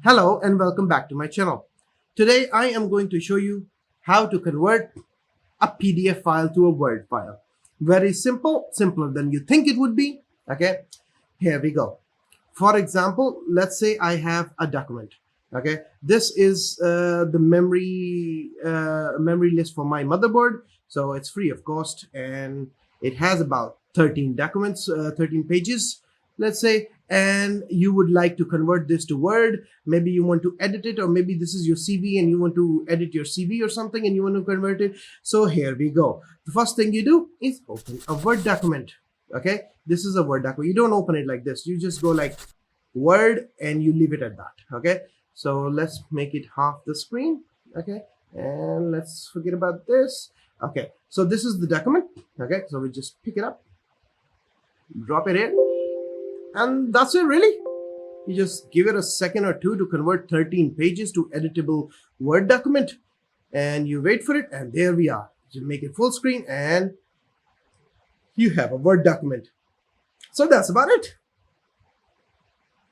Hello and welcome back to my channel. Today I am going to show you how to convert a PDF file to a Word file. Very simple, simpler than you think it would be. Okay, here we go. For example, let's say I have a document. Okay, this is the memory list for my motherboard, so it's free of cost and it has about 13 documents, 13 pages, let's say, and you would like to convert this to Word. Maybe you want to edit it, or maybe this is your CV and you want to edit your CV or something and you want to convert it. So here we go. The first thing you do is open a Word document. Okay, this is a Word document. You don't open it like this. You just go like Word and you leave it at that. Okay, so let's make it half the screen. Okay, and let's forget about this. Okay, so this is the document. Okay, so we just pick it up, drop it in, and that's it. Really, you just give it a second or two to convert 13 pages to editable Word document, and you wait for it, and there we are. You make it full screen and you have a Word document. So that's about it.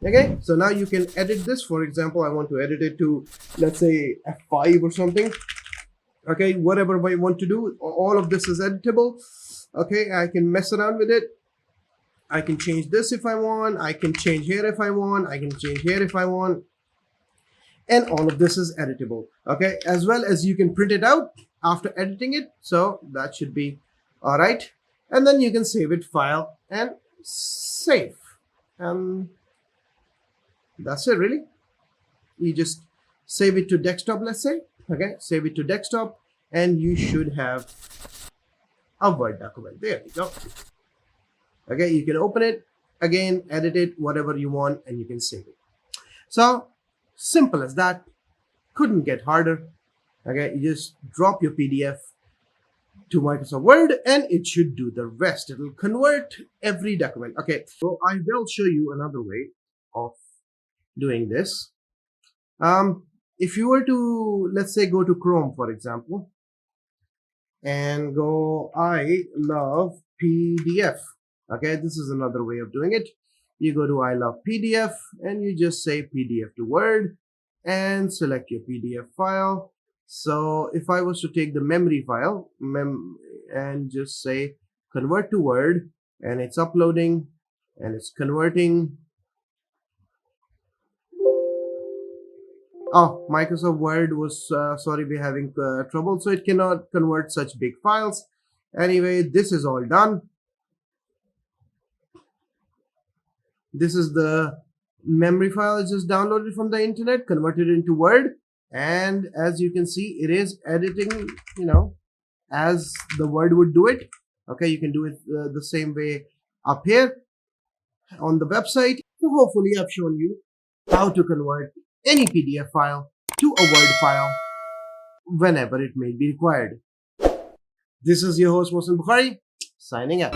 Okay, so now you can edit this. For example, I want to edit it to, let's say, F5 or something. Okay, whatever I want to do, all of this is editable. Okay, I can mess around with it. I can change this if I want. I can change here if I want. I can change here if I want. And all of this is editable. Okay, as well as you can print it out after editing it. So that should be all right. And then you can save it, file, and save. And that's it, really. You just save it to desktop, let's say. Okay, save it to desktop, and you should have a Word document. There we go. Okay, you can open it again, edit it, whatever you want, and you can save it. So simple as that. Couldn't get harder. Okay, you just drop your PDF to Microsoft Word and it should do the rest. It will convert every document. Okay, so I will show you another way of doing this. If you were to, let's say, go to Chrome, for example, and go I love PDF. Okay, this is another way of doing it. You go to I love PDF and you just say PDF to Word and select your PDF file. So if I was to take the memory file and just say convert to Word, and it's uploading and it's converting. Oh, Microsoft Word was sorry, we're having trouble, so it cannot convert such big files. Anyway, this is all done. This is the memory file. It's just downloaded from the internet, converted into Word, and as you can see, it is editing, as the Word would do it. Okay, you can do it the same way up here on the website. So hopefully I've shown you how to convert any PDF file to a Word file whenever it may be required. This is your host Mohsen Bukhari, signing out.